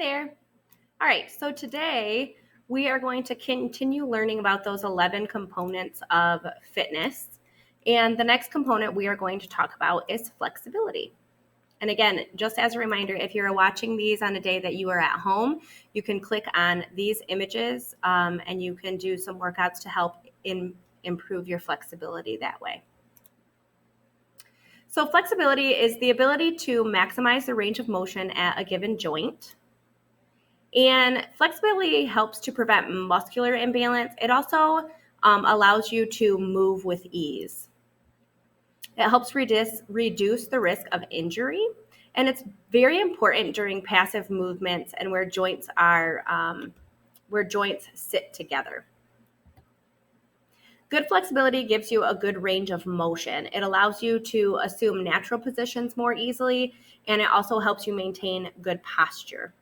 there. All right, so today we are going to continue learning about those 11 components of fitness. And the next component we are going to talk about is flexibility. And again, just as a reminder, if you're watching these on a day that you are at home, you can click on these images and you can do some workouts to help improve your flexibility that way. So flexibility is the ability to maximize the range of motion at a given joint. And flexibility helps to prevent muscular imbalance. It also allows you to move with ease. It helps reduce the risk of injury, and it's very important during passive movements and where joints sit together. Good flexibility gives you a good range of motion. It allows you to assume natural positions more easily, and it also helps you maintain good posture.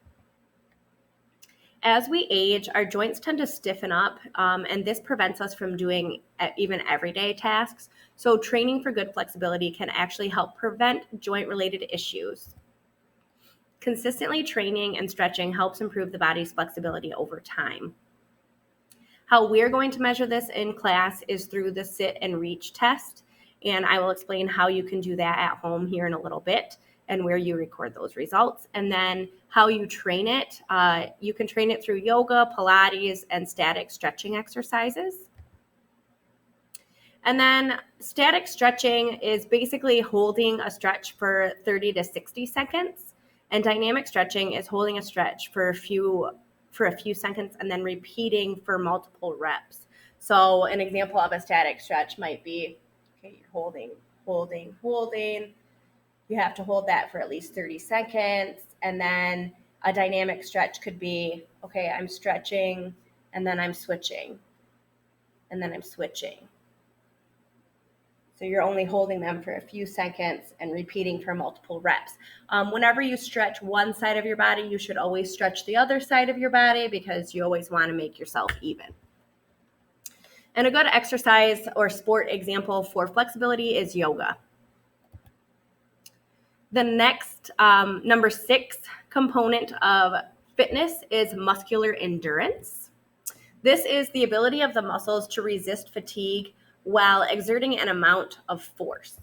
As we age, our joints tend to stiffen up, and this prevents us from doing even everyday tasks. So training for good flexibility can actually help prevent joint-related issues. Consistently training and stretching helps improve the body's flexibility over time. How we're going to measure this in class is through the sit and reach test, and I will explain how you can do that at home here in a little bit and where you record those results. And then how you train it. You can train it through yoga, Pilates, and static stretching exercises. And then static stretching is basically holding a stretch for 30 to 60 seconds. And dynamic stretching is holding a stretch for a few seconds and then repeating for multiple reps. So an example of a static stretch might be, okay, you're holding. You have to hold that for at least 30 seconds. And then a dynamic stretch could be, okay, I'm stretching and then I'm switching and then I'm switching. So you're only holding them for a few seconds and repeating for multiple reps. Whenever you stretch one side of your body, you should always stretch the other side of your body because you always want to make yourself even. And a good exercise or sport example for flexibility is yoga. The next, number 6 component of fitness is muscular endurance. This is the ability of the muscles to resist fatigue while exerting an amount of force.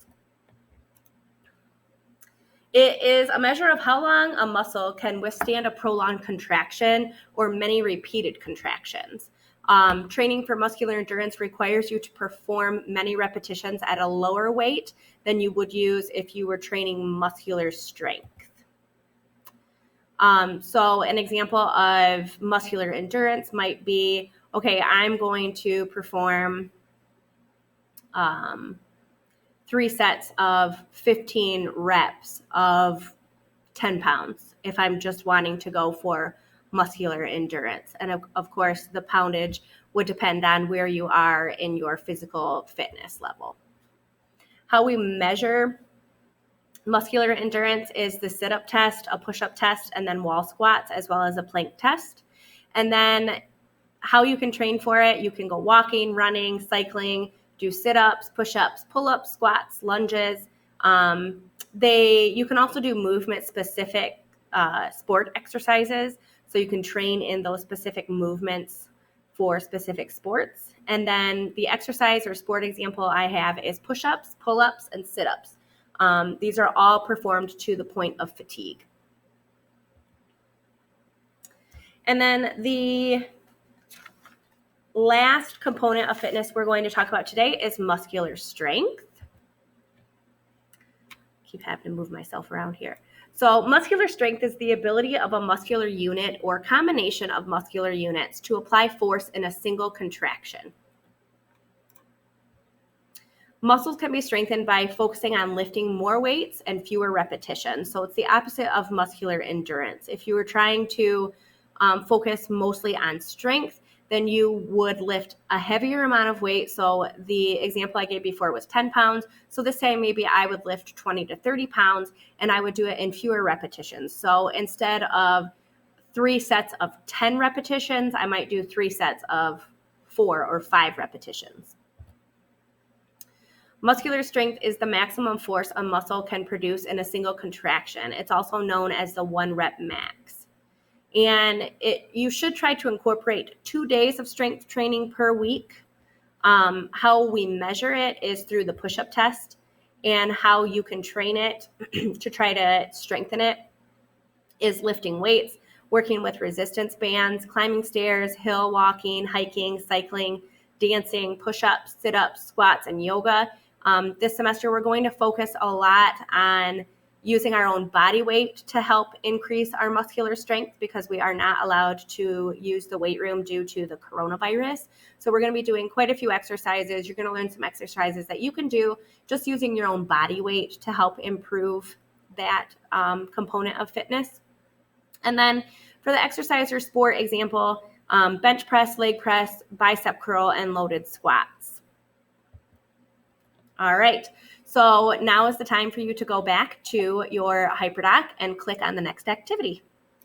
It is a measure of how long a muscle can withstand a prolonged contraction or many repeated contractions. Training for muscular endurance requires you to perform many repetitions at a lower weight than you would use if you were training muscular strength. So an example of muscular endurance might be, okay, I'm going to perform 3 sets of 15 reps of 10 pounds if I'm just wanting to go for muscular endurance. And of course, the poundage would depend on where you are in your physical fitness level. How we measure muscular endurance is the sit-up test, a push-up test, and then wall squats, as well as a plank test. And then how you can train for it, you can go walking, running, cycling, do sit-ups, push-ups, pull-ups, squats, lunges. You can also do movement-specific sport exercises, so you can train in those specific movements for specific sports. And then the exercise or sport example I have is push-ups, pull-ups, and sit-ups. These are all performed to the point of fatigue. And then the last component of fitness we're going to talk about today is muscular strength. Keep having to move myself around here. So muscular strength is the ability of a muscular unit or combination of muscular units to apply force in a single contraction. Muscles can be strengthened by focusing on lifting more weights and fewer repetitions. So it's the opposite of muscular endurance. If you were trying to focus mostly on strength, then you would lift a heavier amount of weight. So the example I gave before was 10 pounds. So this time maybe I would lift 20 to 30 pounds and I would do it in fewer repetitions. So instead of 3 sets of 10 repetitions, I might do 3 sets of 4 or 5 repetitions. Muscular strength is the maximum force a muscle can produce in a single contraction. It's also known as the 1 rep max. And you should try to incorporate 2 days of strength training per week. How we measure it is through the push-up test, and how you can train it to try to strengthen it is lifting weights, working with resistance bands, climbing stairs, hill walking, hiking, cycling, dancing, push-ups, sit-ups, squats, and yoga. This semester, we're going to focus a lot on using our own body weight to help increase our muscular strength, because we are not allowed to use the weight room due to the coronavirus. So we're going to be doing quite a few exercises. You're going to learn some exercises that you can do just using your own body weight to help improve that component of fitness. And then for the exercise or sport example, bench press, leg press, bicep curl, and loaded squats. All right, so now is the time for you to go back to your HyperDoc and click on the next activity.